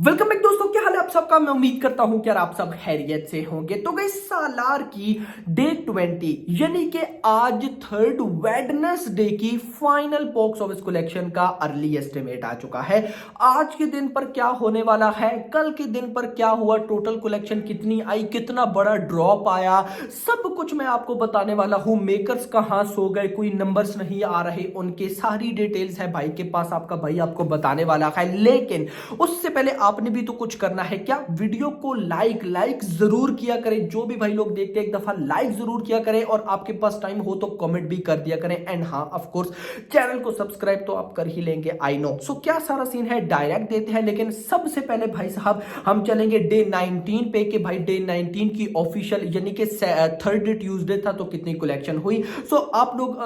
Welcome back दोस्तों, क्या हाल है आप सबका। मैं उम्मीद करता हूं कि यार आप सब खैरियत से होंगे। तो गाइस सालार की डे 20 यानी कि आज थर्ड वेडनेसडे की फाइनल बॉक्स ऑफिस कलेक्शन का अर्ली एस्टिमेट आ चुका है। आज के दिन पर क्या होने वाला है, कल के दिन पर क्या हुआ, टोटल कलेक्शन कितनी आई, कितना बड़ा ड्रॉप आया, सब कुछ मैं आपको बताने वाला हूं। मेकर्स कहां सो गए, कोई नंबर्स नहीं आ रहे, उनके सारी डिटेल्स है भाई के पास, आपका भाई आपको बताने वाला है। लेकिन उससे पहले आपने भी तो कुछ करना है। क्या वीडियो को लाइक जरूर किया करें, जो भी भाई लोग देखते हैं एक दफा लाइक जरूर किया करें, और आपके पास टाइम हो तो कमेंट भी कर दिया करें। एंड हाँ, ऑफ कोर्स चैनल को सब्सक्राइब तो आप कर ही लेंगे, आई नो। सो क्या सारा सीन है डायरेक्ट देते हैं, लेकिन सबसे पहले भाई साहब हम चलेंगे डे 19 पे कि भाई डे 19 की ऑफिशियल यानी कि थर्ड डे ट्यूसडे था तो कितनी कलेक्शन हुई। सो आप लोग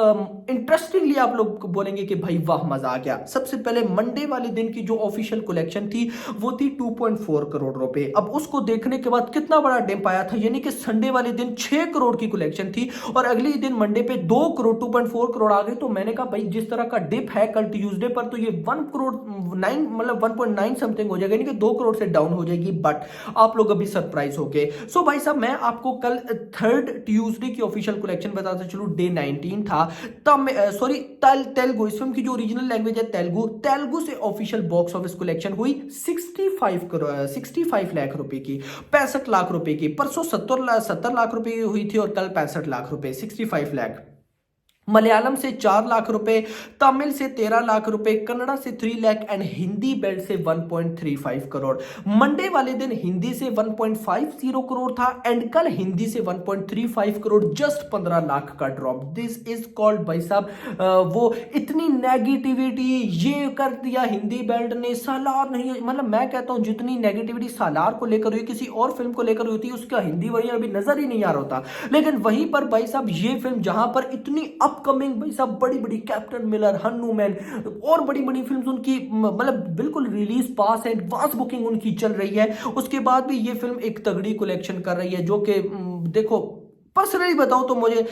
इंटरेस्टिंगली आप लोग बोलेंगे कि भाई वाह मजा आ गया। सबसे पहले मंडे वाले दिन की जो ऑफिशियल कलेक्शन थी वो थी 2.4 करोड़ रुपए। अब उसको देखने के बाद कितना बड़ा डिप आया था, यानी कि संडे वाले दिन 6 करोड़ की कलेक्शन थी और अगले दिन मंडे पे 2 करोड़ 2.4 करोड़ आ गए। तो मैंने कहा भाई जिस तरह का डिप है कल ट्यूसडे पर तो ये 1 करोड़ 9 मतलब 1.9 समथिंग हो जाएगा, यानी कि 2 करोड़ से डाउन हो जाएगी। बट आप लोग अभी सरप्राइज हो गए। सो भाई साहब मैं आपको कल थर्ड ट्यूसडे की ऑफिशियल कलेक्शन बताता चलूं। डे 19 था तब सॉरी तेलुगु, इस फिल्म की जो ओरिजिनल लैंग्वेज है तेलुगु से ऑफिशियल बॉक्स ऑफिस कलेक्शन हुई 65 लाख रुपए की, 65 लाख रुपए की। परसों 70 लाख रुपए की हुई थी और कल 65 लाख रुपए, 65 लाख। मलयालम से 4 लाख रुपए, तमिल से 13 लाख रुपए, कन्नड़ा से 3 लाख एंड हिंदी बेल्ट से 1.35 करोड़। मंडे वाले दिन हिंदी से 1.50 करोड़ था एंड कल हिंदी से 1.35 करोड़, जस्ट 15 लाख का ड्रॉप। दिस इज कॉल्ड भाई साहब वो इतनी नेगेटिविटी ये कर दिया हिंदी बेल्ट ने, सालार नहीं। मतलब मैं कहता हूं जितनी नेगेटिविटी सालार को लेकर हुई किसी और फिल्म को लेकर हुई थी उसका हिंदी वर्जन अभी नजर ही नहीं आ रहा होता। लेकिन वहीं पर भाई साहब ये फिल्म जहां पर इतनी अपकमिंग भाई साहब बड़ी बड़ी कैप्टन मिलर, हनुमैन और बड़ी बड़ी फिल्म्स उनकी मतलब बिल्कुल रिलीज पास है, एडवांस बुकिंग उनकी चल रही है, उसके बाद भी ये फिल्म एक तगड़ी कलेक्शन कर रही है। जो कि देखो पर्सनली बताऊं तो मुझे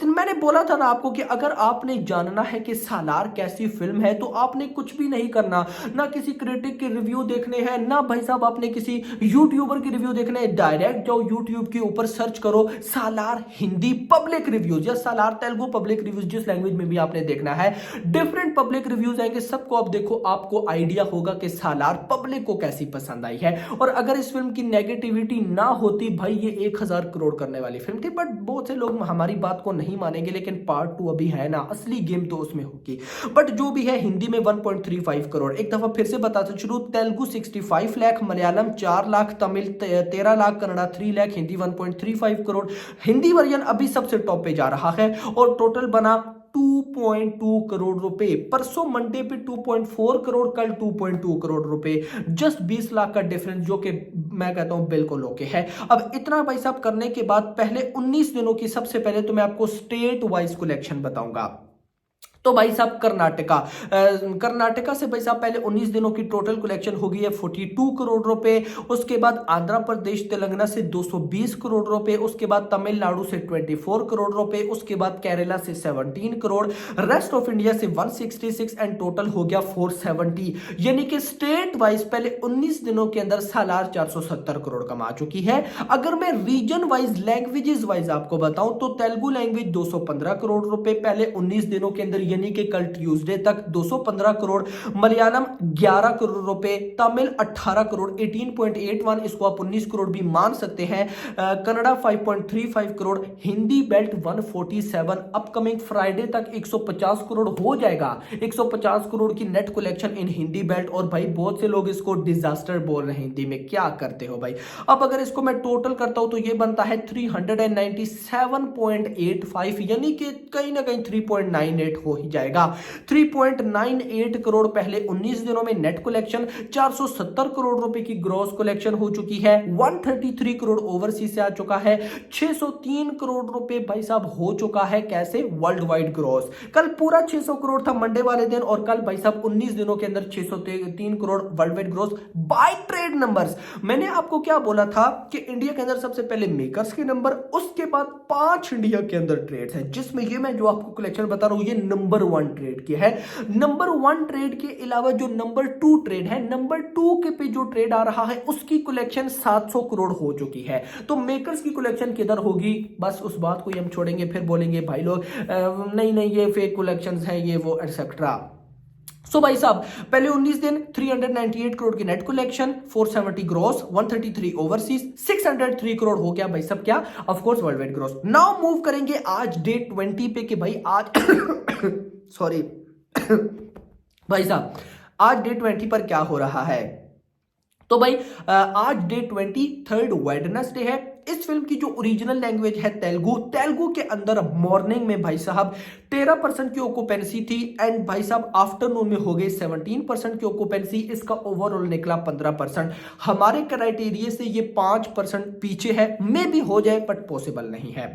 मैंने बोला था ना आपको कि अगर आपने जानना है कि सालार कैसी फिल्म है तो आपने कुछ भी नहीं करना, ना किसी क्रिटिक के रिव्यू देखने हैं, ना भाई साहब आपने किसी यूट्यूबर के रिव्यू देखने हैं। डायरेक्ट जाओ यूट्यूब के ऊपर सर्च करो सालार हिंदी पब्लिक रिव्यूज या सालार तेलुगु पब्लिक रिव्यूज, जिस लैंग्वेज में भी आपने देखना है डिफरेंट पब्लिक रिव्यूज आएंगे, सबको आप देखो, आपको आइडिया होगा कि सालार पब्लिक को कैसी पसंद आई है। और अगर इस फिल्म की नेगेटिविटी ना होती भाई ये 1000 करोड़ करने वाली फिल्म थी। बट बहुत से लोग हमारी बात को नहीं मानेंगे, लेकिन पार्ट 2 अभी है ना, असली गेम तो उसमें होगी। बट जो भी है हिंदी में 1.35 करोड़, एक दफा फिर से बताते चलो, तेलुगु 65 लाख, मलयालम 4 लाख, तमिल 13 लाख, कन्नड़ा 3 लाख, हिंदी 1.35 करोड़। हिंदी वर्जन अभी सबसे टॉप पे जा रहा है और टोटल बना 2.2 करोड़ रुपए। परसों मंडे पे 2.4 करोड़, कल 2.2 करोड़ रुपए, जस्ट 20 लाख का डिफरेंस, जो कि मैं कहता हूं बिल्कुल ओके है। अब इतना भाई साहब करने के बाद पहले 19 दिनों की सबसे पहले तो मैं आपको स्टेट वाइज कलेक्शन बताऊंगा। तो भाई साहब कर्नाटका से भाई साहब पहले 19 दिनों की टोटल कलेक्शन हो गई है 42 करोड़ रुपए। उसके बाद आंध्र प्रदेश तेलंगाना से 220 करोड़ रुपए, उसके बाद तमिलनाडु से 24 करोड़ रुपए, उसके बाद केरला से 17 करोड़, रेस्ट ऑफ इंडिया से 166 एंड टोटल हो गया 470। यानी कि स्टेट वाइज पहले 19 दिनों के अंदर सालार 470 करोड़ कमा चुकी है। अगर मैं रीजन वाइज लैंग्वेजेस वाइज आपको बताऊं तो तेलुगु लैंग्वेज 215 करोड़ रुपए पहले 19 दिनों के अंदर, यानी कि कल ट्यूसडे तक 215 करोड़, मलयालम 11 करोड़ रुपए, तमिल 18 करोड़ 18.81, इसको आप 19 करोड़ भी मान सकते हैं, Kannada 5.35 crore, Hindi belt 147, upcoming Friday तक 150 करोड़ हो जाएगा, 150 करोड़ की net collection in Hindi belt. और भाई बहुत से लोग इसको डिजास्टर बोल रहे हैं, हिंदी में क्या करते हो भाई। अब अगर इसको मैं टोटल करता हूं तो ये बनता है 397.85, यानी कि कहीं ना कहीं 3.98 हो ही जाएगा। 3.98 करोड़ पहले 19 दिनों में नेट कलेक्शन, 470 करोड़ रुपए की ग्रॉस कलेक्शन हो चुकी है, 133 करोड़ ओवरसीज से आ चुका है, 603 करोड़ रुपए भाई साहब हो चुका है कैसे वर्ल्ड वाइड ग्रॉस। कल पूरा 600 करोड़ था मंडे वाले दिन और कल भाई साहब 19 दिनों के अंदर 603 crore world wide gross by trade numbers. मैंने आपको क्या बोला था कि इंडिया के अंदर सबसे पहले मेकर्स के नंबर, उसके बाद 5 इंडिया के अंदर ट्रेड्स हैं, जिसमें ये मैं जो आपको कलेक्शन बता रहा हूं ये नंबर नंबर 1 ट्रेड किया है। नंबर 1 ट्रेड के अलावा जो नंबर 2 ट्रेड है, नंबर 2 के पे जो ट्रेड आ रहा है उसकी कलेक्शन 700 करोड़ हो चुकी है। तो मेकर्स की कलेक्शन किधर होगी, बस उस बात को ही हम छोड़ेंगे, फिर बोलेंगे भाई लोग नहीं नहीं ये फेक कलेक्शंस है ये वो एटसेट्रा। सो भाई साहब पहले 19 दिन 398 करोड़ की net collection, 470 gross, 133 overseas, 603 crore हो गया भाई साहब क्या, of course world wide gross. Now move करेंगे आज डे 20 पे कि भाई आज सॉरी भाई साहब आज डे 20 पर क्या हो रहा है। तो भाई आज डे 23 वेडनेसडे है। इस फिल्म की जो ओरिजिनल लैंग्वेज है तेलुगु, तेलुगु के अंदर मॉर्निंग में भाई साहब 13% की ऑक्यूपेंसी थी एंड भाई साहब आफ्टरनून में हो गई 17% की ऑक्यूपेंसी। इसका ओवरऑल निकला 15%। हमारे क्राइटेरिया से ये 5% पीछे है, मे भी हो जाए बट पॉसिबल नहीं है।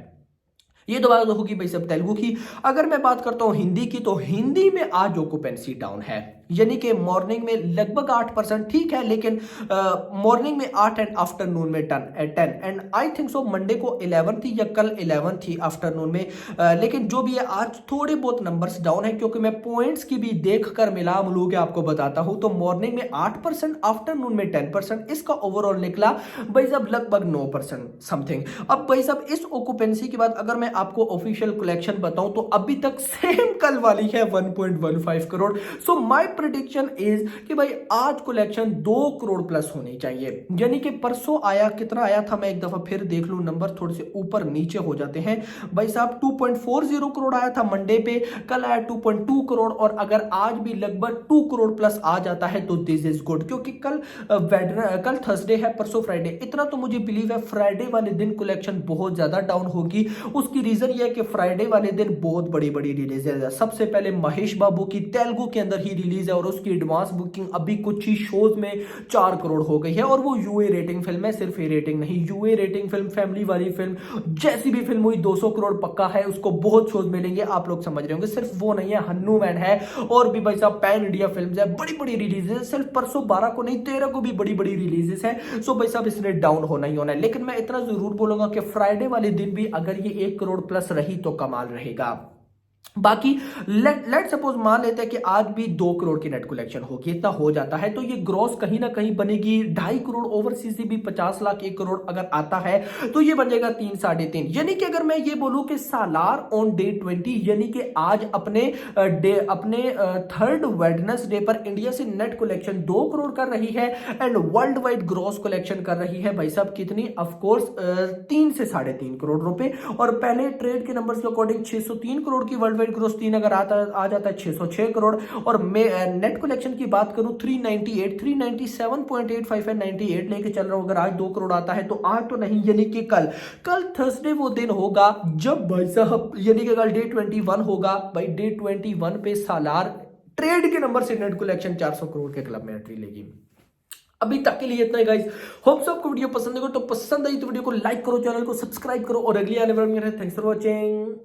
ये तो बात होगी भाई साहब तेलुगु की। अगर मैं बात करता हूं हिंदी की, तो हिंदी में आज ऑक्यूपेंसी डाउन है, यानी कि मॉर्निंग में लगभग 8%, ठीक है, लेकिन मॉर्निंग में 8 एंड आफ्टरनून में 10 and I think so Monday को 11 थी या कल 11 थी आफ्टरनून में। लेकिन जो भी है आज थोड़े बहुत नंबर्स डाउन है, क्योंकि मैं पॉइंट्स की भी देखकर मिला मिलू के आपको बताता हूं। तो मॉर्निंग में 8%, आफ्टरनून में 10%, इसका ओवरऑल निकला भाई साहब लगभग 9% समथिंग। अब भाई साहब इस ऑक्यूपेंसी के बाद अगर मैं आपको ऑफिशियल कलेक्शन बताऊं तो अभी तक सेम कल वाली है 1.15 crore. So my prediction is कि भाई आज कलेक्शन 2 करोड़ प्लस होनी चाहिए, यानी कि परसों आया कितना आया था, मैं एक दफा फिर देख लूं, नंबर थोड़े से ऊपर नीचे हो जाते हैं भाई साहब। 2.40 करोड़ आया था मंडे पे, कल आया 2.2 करोड़, और अगर आज भी लगभग 2 करोड़ प्लस आ जाता है तो दिस इज गुड, क्योंकि कल थर्सडे है, परसों फ्राइडे। इतना तो मुझे बिलीव है फ्राइडे वाले दिन कलेक्शन बहुत ज्यादा डाउन होगी। उसकी रीजन ये है कि फ्राइडे वाले दिन बहुत बड़ी बड़ी रिलीज है। सबसे पहले महेश बाबू की तेलुगु के अंदर ही रिलीज है और उसकी एडवांस बुकिंग अभी कुछ ही शोज में 4 करोड़ हो गई है, और वो यूए रेटिंग फिल्म है, सिर्फ ए रेटिंग नहीं, यूए रेटिंग फिल्म, फैमिली वाली फिल्म, जैसी भी फिल्म हुई 200 करोड़ पक्का है, उसको बहुत शोज मिलेंगे, आप लोग समझ रहे होंगे। सिर्फ वो नहीं है, हन्नूमैन है, और भी भाई साहब पैन इंडिया फिल्म है, बड़ी बड़ी रिलीजेस, सिर्फ परसों 12 को नहीं 13 को भी बड़ी बड़ी रिलीजेस है। सो भाई साहब इसने डाउन होना ही होना है, लेकिन मैं इतना जरूर बोलूंगा कि फ्राइडे वाले दिन भी अगर ये 1 करोड़ प्लस रही तो कमाल रहेगा। बाकी लेट सपोज मान लेते हैं कि आज भी 2 करोड़ की नेट कलेक्शन होगी, इतना हो जाता है तो ये ग्रॉस कहीं ना कहीं बनेगी 2.5 करोड़, ओवरसीज भी 50 लाख 1 करोड़ अगर आता है तो ये बन जाएगा 3 साढ़े 3। यानी कि अगर मैं ये बोलूं कि सालार ऑन डे 20 यानी कि आज अपने थर्ड वेडनेसडे पर इंडिया से नेट कलेक्शन 2 करोड़ कर रही है and world wide gross collection कर रही है भाई साहब कितनी, ऑफकोर्स 3 से 3.5 करोड़ रुपए। और पहले ट्रेड के नंबर्स के अकॉर्डिंग 603 करोड़ की वर्ल्ड वाइड ग्रोथ 3 अगर आ जाता है 606 करोड़। और नेट कलेक्शन की बात करूं 398, 397.85 है, 98 लेके चल रहा हूं। अगर आज 2 करोड़ आता है तो आज तो नहीं, यानी कि कल थर्सडे वो दिन होगा जब भाई साहब, यानी कि कल डे 21 होगा भाई, डे 21 पे सालार ट्रेड के नंबर से नेट कलेक्शन 400 करोड़ के क्लब में एंट्री लेगी। अभी तक के लिए इतना ही गाइस, होप सबको वीडियो पसंद है, तो पसंद आई तो वीडियो को लाइक करो, चैनल को सब्सक्राइब करो और अगली आने वाली थैंक्स फॉर वॉचिंग।